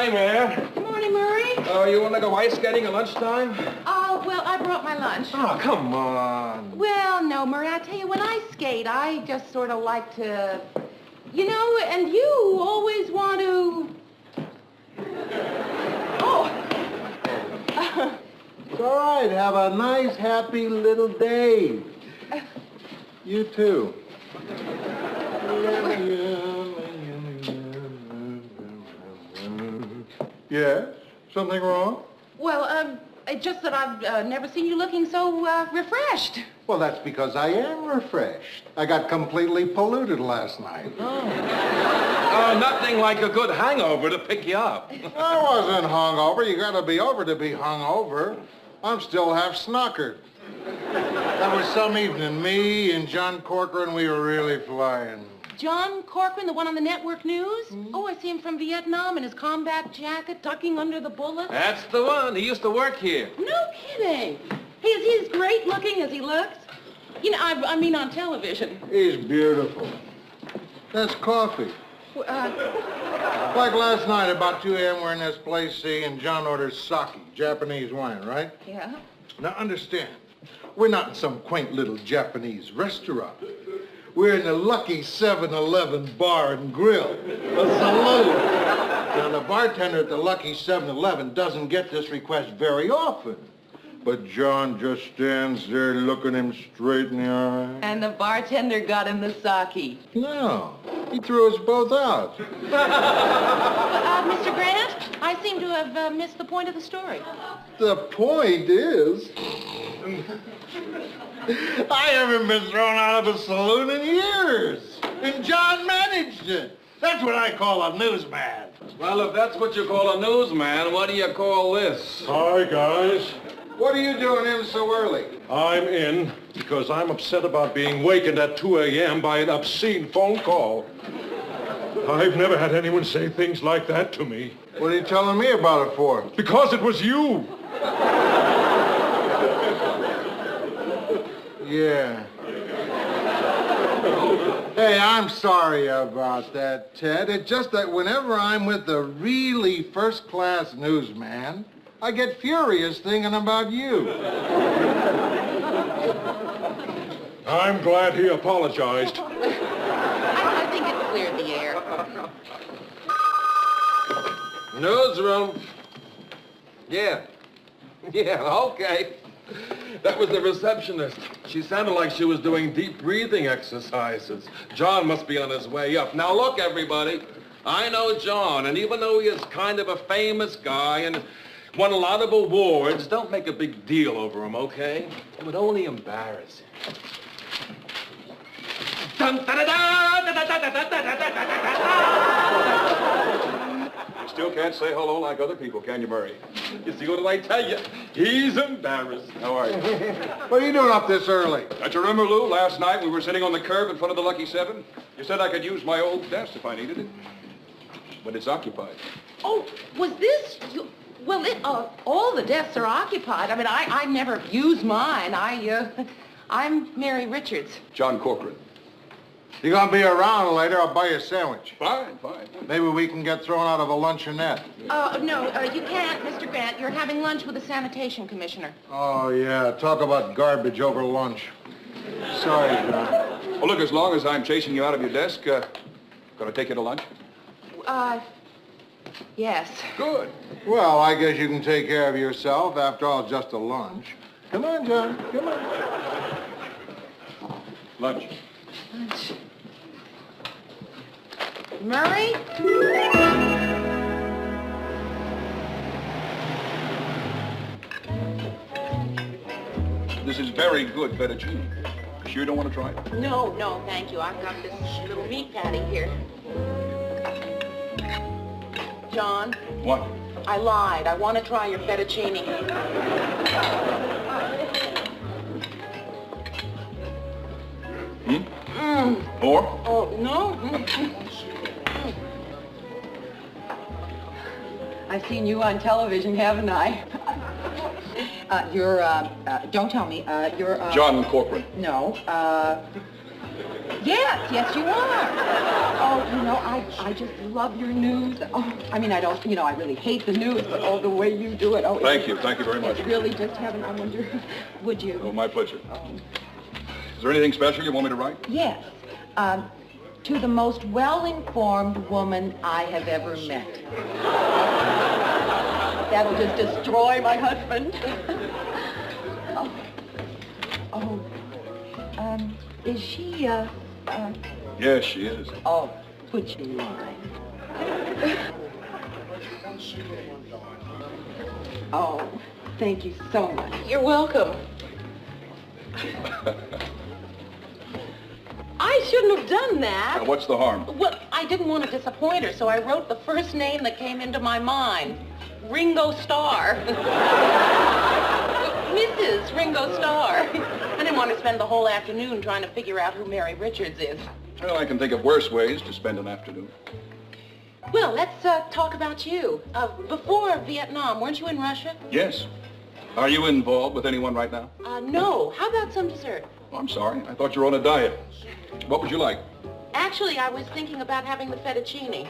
Hi, Mary. Good morning, Murray. Oh, you want to go ice skating at lunchtime? Oh, well, I brought my lunch. Oh, come on. Well, no, Murray, I tell you, when I skate, I just sort of like to, you know, and you always want to... Oh. It's all right. Have a nice, happy little day. You too. Yes? Something wrong? Well, it's just that I've never seen you looking so refreshed. Well, that's because I am refreshed. I got completely polluted last night. Oh, nothing like a good hangover to pick you up. I wasn't hungover. You gotta be over to be hungover. I'm still half snockered. That was some evening. Me and John Corcoran, we were really flying. John Corcoran, the one on the network news? Oh, I see him from Vietnam in his combat jacket, tucking under the bullet. That's the one. He used to work here. No kidding. He's great looking as he looks. You know, I mean on television. He's beautiful. That's coffee. Like last night, about 2 a.m., we're in this place, see, and John orders sake, Japanese wine, right? Yeah. Now, understand, we're not in some quaint little Japanese restaurant. We're in the lucky 7-Eleven bar and grill, a saloon. Now, the bartender at the lucky 7-Eleven doesn't get this request very often. But John just stands there looking him straight in the eye. And the bartender got him the sake. No, he threw us both out. Mr. Grant, I seem to have missed the point of the story. The point is, I haven't been thrown out of a saloon in years. And John managed it. That's what I call a newsman. Well, if that's what you call a newsman, what do you call this? Hi, guys. What are you doing in so early? I'm in because I'm upset about being wakened at 2 a.m. by an obscene phone call. I've never had anyone say things like that to me. What are you telling me about it for? Because it was you. Yeah. Hey, I'm sorry about that, Ted. It's just that whenever I'm with a really first-class newsman, I get furious thinking about you. I'm glad he apologized. I think it cleared the air. Newsroom. Yeah, okay. That was the receptionist. She sounded like she was doing deep breathing exercises. John must be on his way up. Now look, everybody, I know John, and even though he is kind of a famous guy and won a lot of awards, don't make a big deal over him, okay? It would only embarrass him. You still can't say hello like other people, can you, Murray? You see, what did I tell you? He's embarrassed. How are you? What are you doing up this early? Don't you remember, Lou, last night we were sitting on the curb in front of the Lucky 7? You said I could use my old desk if I needed it. But it's occupied. Oh, was this... Well, all the desks are occupied. I mean, I never use mine. I'm Mary Richards. John Corcoran. You gonna be around later? I'll buy you a sandwich. Fine. Maybe we can get thrown out of a luncheonette. No, you can't, Mr. Grant. You're having lunch with the sanitation commissioner. Oh, yeah. Talk about garbage over lunch. Sorry, John. Well, look, as long as I'm chasing you out of your desk, gonna take you to lunch? Yes. Good. Well, I guess you can take care of yourself. After all, it's just a lunch. Come on, John. Come on. Lunch. Murray? This is very good fettuccine. You sure you don't want to try it? No, thank you. I've got this little meat patty here. John? What? I lied. I want to try your fettuccine. Or? Oh, no? I've seen you on television, haven't I? Don't tell me, you're, John Corcoran. No, Yes, you are. Oh, I just love your news. Oh, I mean, I don't, I really hate the news, but the way you do it. Oh, Thank you very much. It's really just heaven. I wonder, would you? Oh, my pleasure. Is there anything special you want me to write? Yes. To the most well-informed woman I have ever met. That'll just destroy my husband. Is she, Yes, she is. Oh, put you in line. Oh, thank you so much. You're welcome. I shouldn't have done that. Now, what's the harm? Well, I didn't want to disappoint her, so I wrote the first name that came into my mind. Ringo Starr. Mrs. Ringo Starr. I didn't want to spend the whole afternoon trying to figure out who Mary Richards is. Well, I can think of worse ways to spend an afternoon. Well, let's talk about you. Before Vietnam, weren't you in Russia? Yes. Are you involved with anyone right now? No. How about some dessert? Oh, I'm sorry. I thought you were on a diet. What would you like? Actually, I was thinking about having the fettuccine.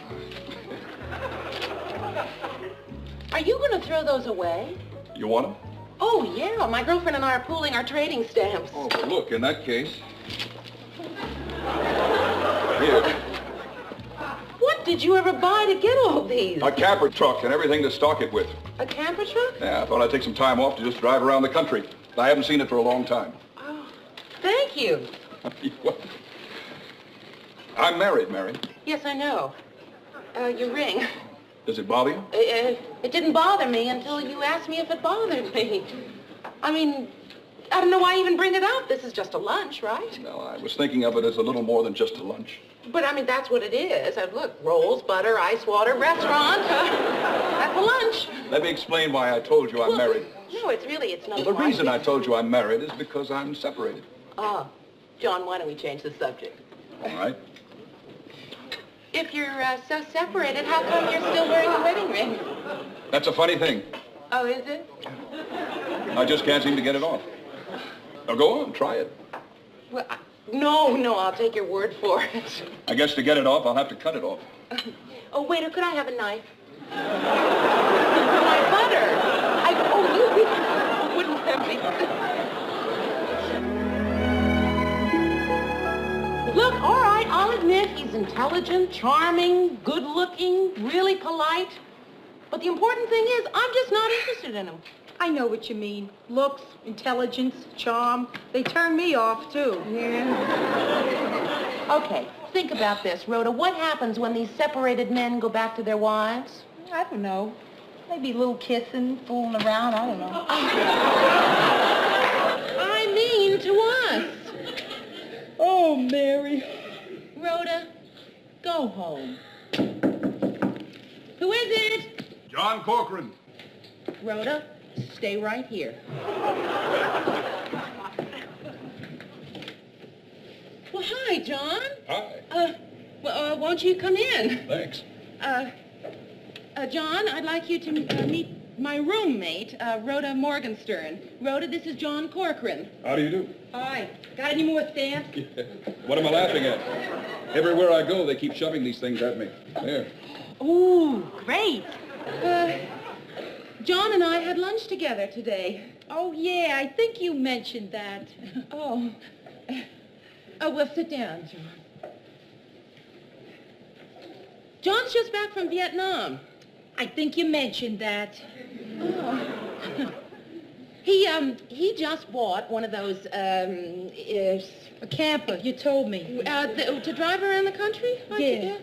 Are you going to throw those away? You want them? Oh, yeah. My girlfriend and I are pooling our trading stamps. Oh, well, look, in that case... Here. What did you ever buy to get all these? A camper truck and everything to stock it with. A camper truck? Yeah, I thought I'd take some time off to just drive around the country. I haven't seen it for a long time. Oh, thank you. I'm married, Mary. Yes, I know. Your ring. Does it bother you? It didn't bother me until you asked me if it bothered me. I mean, I don't know why I even bring it up. This is just a lunch, right? No, I was thinking of it as a little more than just a lunch. But, I mean, that's what it is. Look, rolls, butter, ice water, restaurant. That's a lunch. Let me explain why I told you I'm married. No, it's not. Well, the reason I told you I'm married is because I'm separated. Oh. John, why don't we change the subject? All right. If you're so separated, how come you're still wearing the wedding ring? That's a funny thing. Oh, is it? I just can't seem to get it off. Now, go on, try it. Well, no, I'll take your word for it. I guess to get it off, I'll have to cut it off. Oh, waiter, could I have a knife? My butter. You wouldn't have me. Look, all right, I'll admit he's intelligent, charming, good-looking, really polite. But the important thing is, I'm just not interested in him. I know what you mean. Looks, intelligence, charm. They turn me off, too. Yeah. Okay, think about this, Rhoda. What happens when these separated men go back to their wives? I don't know. Maybe a little kissing, fooling around, I don't know. I mean to us. Oh, Mary. Rhoda, go home. Who is it? John Corcoran. Rhoda, stay right here. Well, hi, John. Hi. Won't you come in? Thanks. John, I'd like you to meet my roommate, Rhoda Morgenstern. Rhoda, this is John Corcoran. How do you do? Hi. Got any more stamps? What am I laughing at? Everywhere I go, they keep shoving these things at me. There. Ooh, great. John and I had lunch together today. Oh, yeah, I think you mentioned that. Oh. Well, sit down, John. John's just back from Vietnam. I think you mentioned that. Oh. He just bought one of those, A camper, you told me. to drive around the country? Yeah.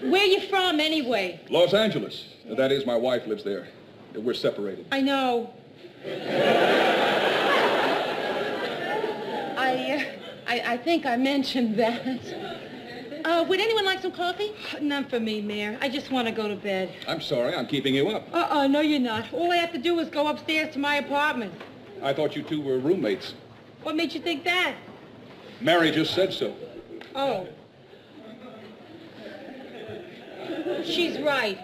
Where you from, anyway? Los Angeles. That is, my wife lives there. We're separated. I know. I think I mentioned that. Would anyone like some coffee? None for me, Mayor. I just want to go to bed. I'm sorry, I'm keeping you up. No, you're not. All I have to do is go upstairs to my apartment. I thought you two were roommates. What made you think that? Mary just said so. Oh. She's right.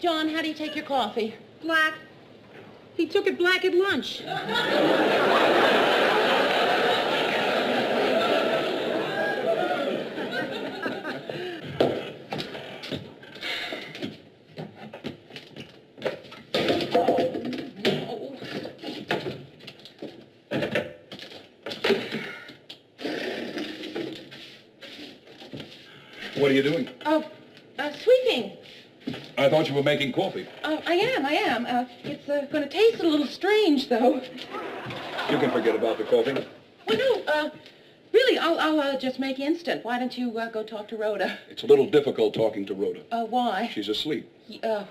John, how do you take your coffee? Black. He took it black at lunch. What are you doing? Sweeping. I thought you were making coffee. I am. It's going to taste a little strange, though. You can forget about the coffee. Well, no, really, I'll just make instant. Why don't you go talk to Rhoda? It's a little difficult talking to Rhoda. Why? She's asleep. Don't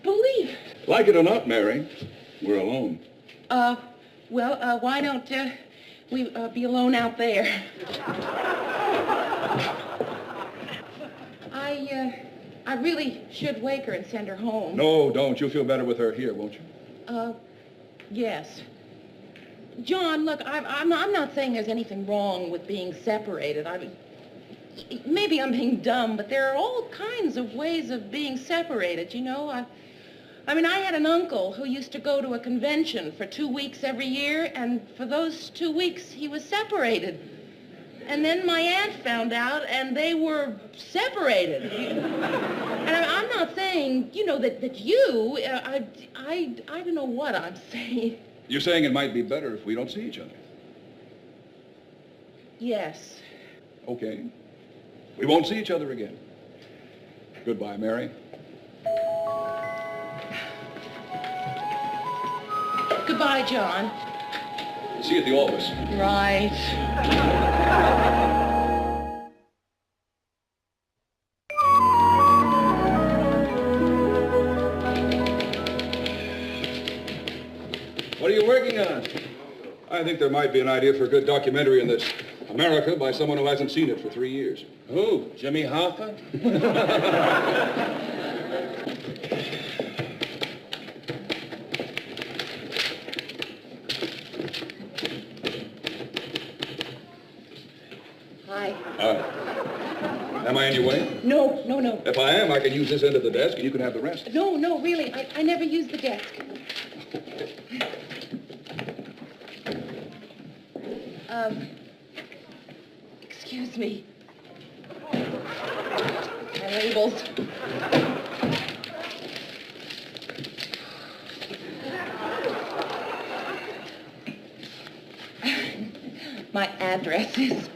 believe it. Like it or not, Mary, we're alone. Well, why don't we be alone out there? I really should wake her and send her home. No, don't. You'll feel better with her here, won't you? Yes. John, look, I'm not saying there's anything wrong with being separated. I mean, maybe I'm being dumb, but there are all kinds of ways of being separated, you know? I mean, I had an uncle who used to go to a convention for 2 weeks every year, and for those 2 weeks, he was separated. And then my aunt found out, and they were separated. And I'm not saying, you know, that you, I don't know what I'm saying. You're saying it might be better if we don't see each other. Yes. Okay. We won't see each other again. Goodbye, Mary. Goodbye, John. See you at the office. Right. What are you working on? I think there might be an idea for a good documentary on this. America by someone who hasn't seen it for 3 years. Who? Jimmy Hoffa? Hi. Am I in your way? No. If I am, I can use this end of the desk and you can have the rest. No, really. I never use the desk. Excuse me. My labels. My addresses.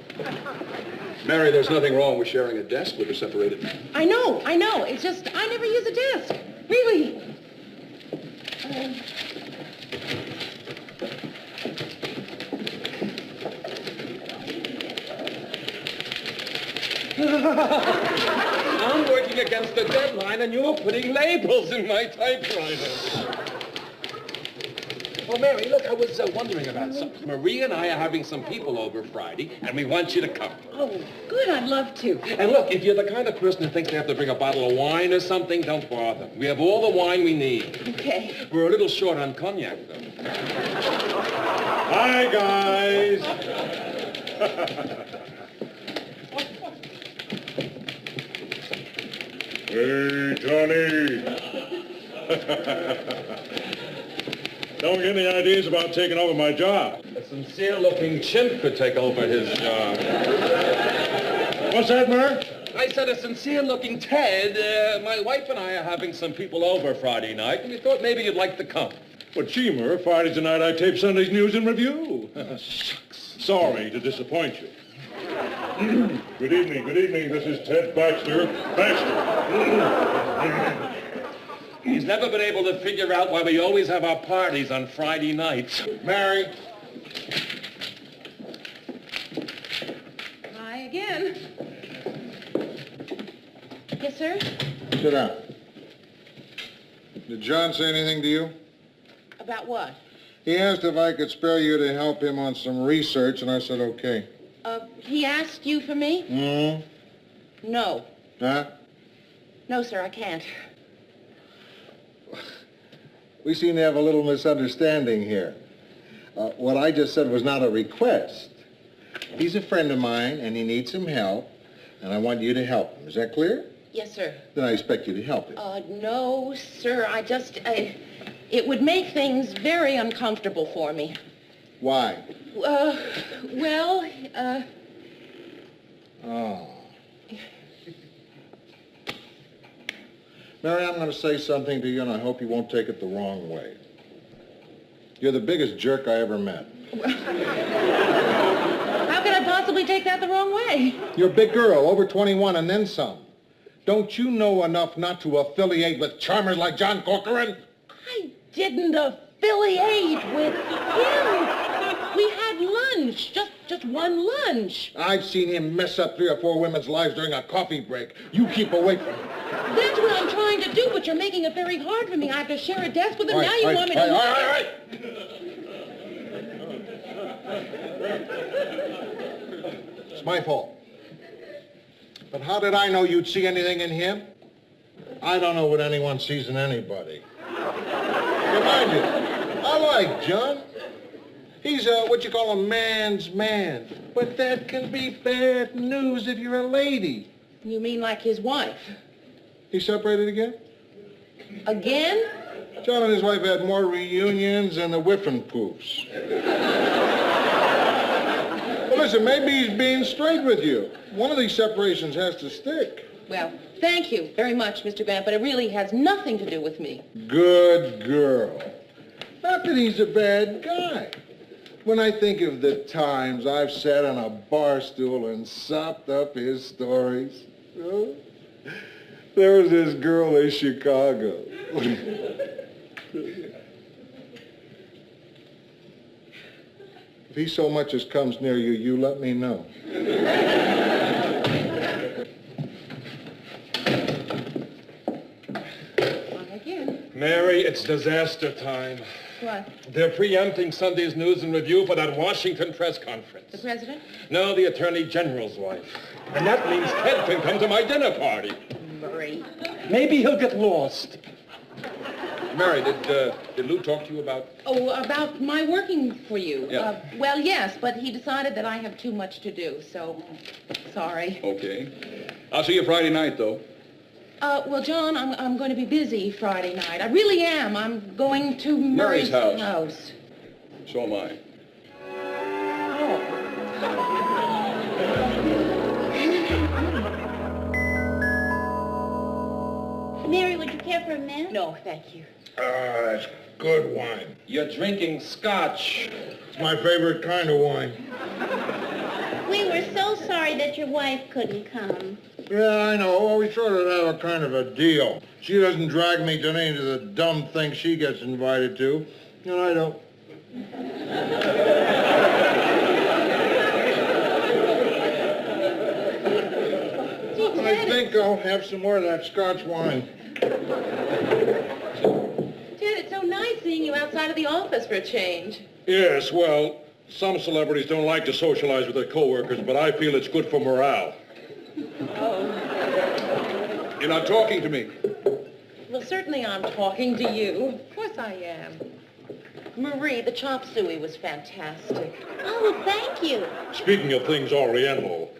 Mary, there's nothing wrong with sharing a desk with a separated man. I know. It's just I never use a desk. Really. I'm working against the deadline, and you're putting labels in my typewriter. Well, Mary, look, I was wondering about something. Maria and I are having some people over Friday, and we want you to come. Oh, good. I'd love to. And look, if you're the kind of person who thinks they have to bring a bottle of wine or something, don't bother. We have all the wine we need. Okay. We're a little short on cognac, though. Hi, guys. Hey, Johnny. Don't get any ideas about taking over my job. A sincere-looking chimp could take over his job. What's that, Murr? I said a sincere-looking Ted. My wife and I are having some people over Friday night, and we thought maybe you'd like to come. Well, gee, Murr, Friday's the night I tape Sunday's News and Review. Shucks. Sorry to disappoint you. Good evening. This is Ted Baxter. He's never been able to figure out why we always have our parties on Friday nights. Mary, Hi again. Yes, sir? sit down. Did John say anything to you? About what? He asked if I could spare you to help him on some research, and I said okay. He asked you for me? Mm-hmm. No. Huh? No, sir, I can't. We seem to have a little misunderstanding here. What I just said was not a request. He's a friend of mine, and he needs some help. and I want you to help him. Is that clear? Yes, sir. Then I expect you to help him. No, sir. It would make things very uncomfortable for me. Why? Oh. Mary, I'm going to say something to you, and I hope you won't take it the wrong way. You're the biggest jerk I ever met. How could I possibly take that the wrong way? You're a big girl, over 21 and then some. Don't you know enough not to affiliate with charmers like John Corcoran? I didn't affiliate with him. We had lunch, just one lunch. I've seen him mess up 3 or 4 women's lives during a coffee break. You keep away from him. That's what I'm trying to do, but you're making it very hard for me. I have to share a desk with him. Now you want me to... All right. It's my fault. But how did I know you'd see anything in him? I don't know what anyone sees in anybody. Remind you, I like John. He's what you call a man's man. But that can be bad news if you're a lady. You mean like his wife? He separated again? Again? John and his wife had more reunions than the Whiffenpoofs. Well, listen, maybe he's being straight with you. One of these separations has to stick. Well, thank you very much, Mr. Grant, but it really has nothing to do with me. Good girl. Not that he's a bad guy. When I think of the times I've sat on a bar stool and sopped up his stories. Oh, there was this girl in Chicago. If he so much as comes near you, you let me know. Again. Mary, it's disaster time. What? They're preempting Sunday's News and Review for that Washington press conference. The president? No, the Attorney General's wife. And that means Ted can come to my dinner party. Murray. Maybe he'll get lost. Mary, did Lou talk to you about... Oh, about my working for you? Yeah. Well, yes, but he decided that I have too much to do, so sorry. Okay. I'll see you Friday night, though. Well, John, I'm going to be busy Friday night. I really am. I'm going to Murray's house. So am I. Oh. Mary, would you care for a minute? No, thank you. That's good wine. You're drinking scotch. It's my favorite kind of wine. We were so sorry that your wife couldn't come. Yeah, I know. Well, we sort of have a kind of a deal. She doesn't drag me to any of the dumb things she gets invited to, and I don't. I think I'll have some more of that Scotch wine. Ted, it's so nice seeing you outside of the office for a change. Yes, well, some celebrities don't like to socialize with their coworkers, but I feel it's good for morale. Oh. You're not talking to me. Well, certainly I'm talking to you. Of course I am. Marie, the chop suey was fantastic. Oh, thank you. Speaking of things Oriental,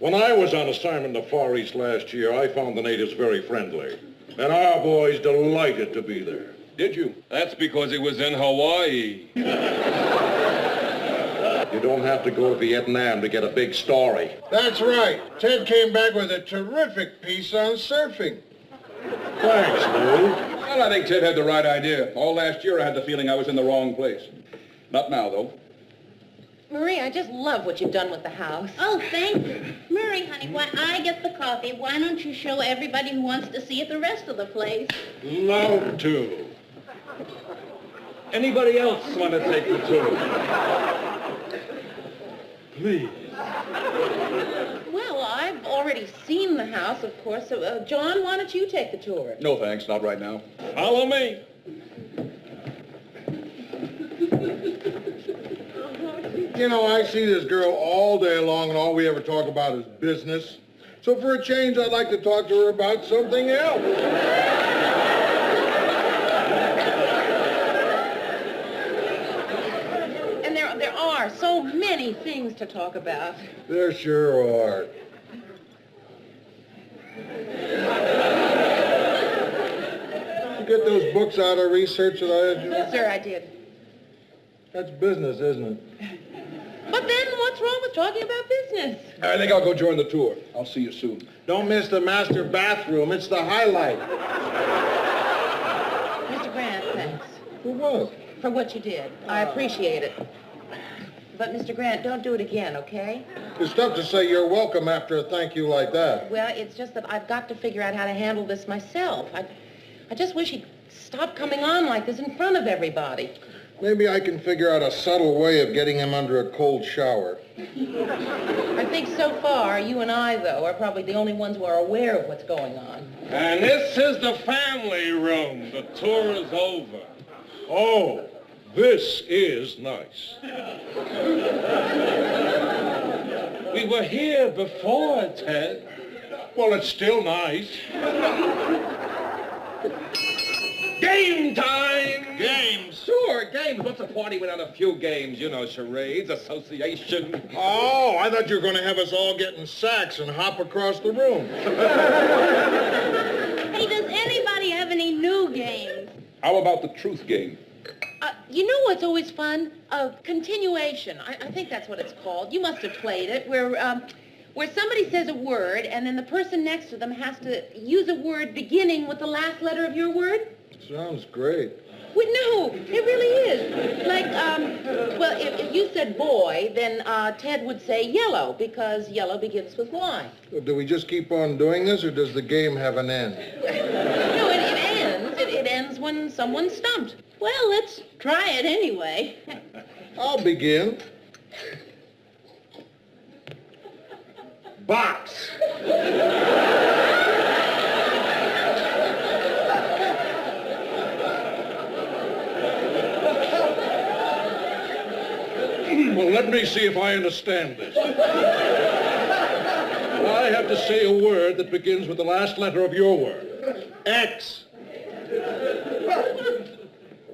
when I was on assignment in the Far East last year, I found the natives very friendly. And our boys delighted to be there. Did you? That's because he was in Hawaii. You don't have to go to Vietnam to get a big story. That's right. Ted came back with a terrific piece on surfing. Thanks, Lou. Well, I think Ted had the right idea. All last year I had the feeling I was in the wrong place. Not now, though. Marie, I just love what you've done with the house. Oh, thank you. Murray, honey, why I get the coffee. Why don't you show everybody who wants to see it the rest of the place? Love to. Anybody else want to take the tour? Please. Well, I've already seen the house, of course. So, John, why don't you take the tour? No, thanks. Not right now. Follow me. You know, I see this girl all day long, and all we ever talk about is business. So for a change, I'd like to talk to her about something else. And there are so many things to talk about. There sure are. You get those books out of research that I had you? Yes, sir, I did. That's business, isn't it? But then what's wrong with talking about business? I think I'll go join the tour. I'll see you soon. Don't miss the master bathroom. It's the highlight. Mr. Grant, thanks. For what? For what you did. I appreciate it. But, Mr. Grant, don't do it again, okay? It's tough to say you're welcome after a thank you like that. Well, it's just that I've got to figure out how to handle this myself. I just wish he'd stop coming on like this in front of everybody. Maybe I can figure out a subtle way of getting him under a cold shower. I think so far, you and I, though, are probably the only ones who are aware of what's going on. And this is the family room. The tour is over. Oh, this is nice. We were here before, Ted. Well, it's still nice. Game time! Games, sure, games. What's a party without a few games? You know, charades, association. Oh, I thought you were going to have us all get in sacks and hop across the room. Hey, does anybody have any new games? How about the truth game? You know what's always fun? Continuation. I think that's what it's called. You must have played it, where somebody says a word, and then the person next to them has to use a word beginning with the last letter of your word. Sounds great. Well, no, it really is. Like, well, if you said boy, then Ted would say yellow, because yellow begins with Y. So do we just keep on doing this, or does the game have an end? No, it ends. It ends when someone's stumped. Well, let's try it anyway. I'll begin. Box. Well, let me see if I understand this. I have to say a word that begins with the last letter of your word. X.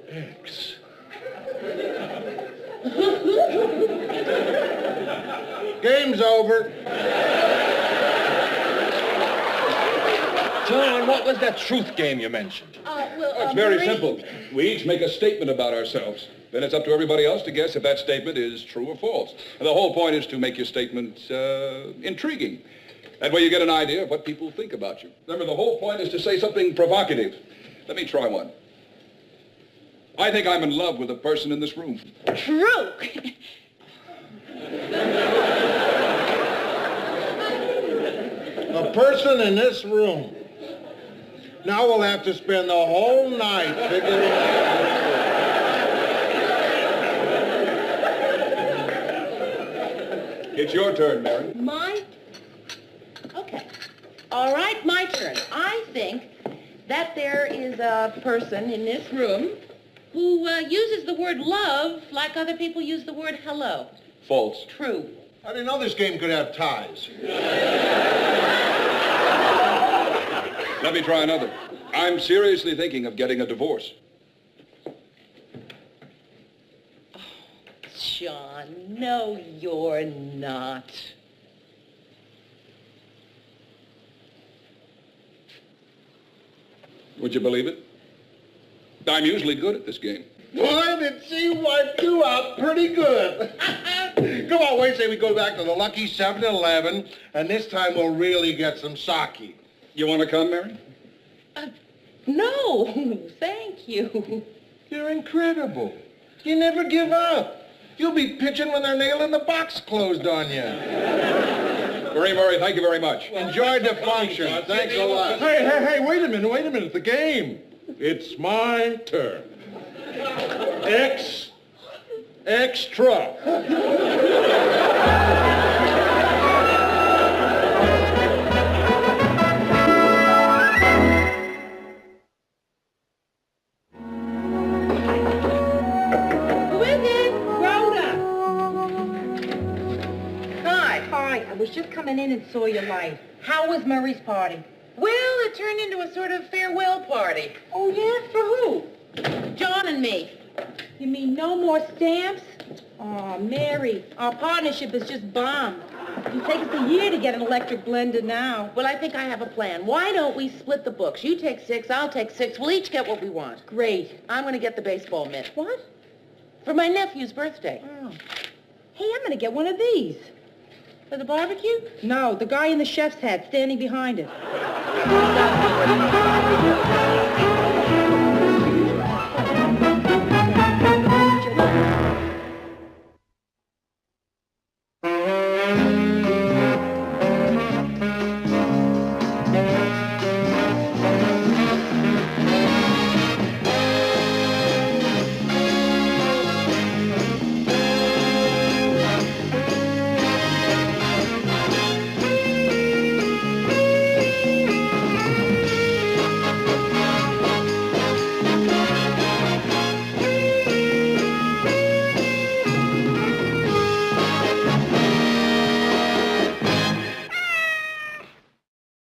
X. Game's over. John, what was that truth game you mentioned? It's very simple. We each make a statement about ourselves. Then it's up to everybody else to guess if that statement is true or false. And the whole point is to make your statement intriguing. That way you get an idea of what people think about you. Remember, the whole point is to say something provocative. Let me try one. I think I'm in love with a person in this room. True. A person in this room. Now we'll have to spend the whole night figuring out. It's your turn, Mary. My? Okay. All right, my turn. I think that there is a person in this room who uses the word love like other people use the word hello. False. True. I didn't know this game could have ties. Let me try another. I'm seriously thinking of getting a divorce. John, no, you're not. Would you believe it? I'm usually good at this game. Boy, did she wipe you out pretty good. Come on, wait, say we go back to the lucky 7-Eleven, and this time we'll really get some sake. You want to come, Mary? No, thank you. You're incredible. You never give up. You'll be pitching when they're nailing the box closed on you. Marie Murray, thank you very much. Enjoyed the function. Thanks a lot. Hey, wait a minute, the game. It's my turn. Extra. I was just coming in and saw your light. How was Murray's party? Well, it turned into a sort of farewell party. Oh, yeah? For who? John and me. You mean no more stamps? Oh, Mary, our partnership is just bombed. It'll take us a year to get an electric blender now. Well, I think I have a plan. Why don't we split the books? You take 6, I'll take 6. We'll each get what we want. Great. I'm going to get the baseball mitt. What? For my nephew's birthday. Oh. Hey, I'm going to get one of these. For the barbecue? No, the guy in the chef's hat standing behind it.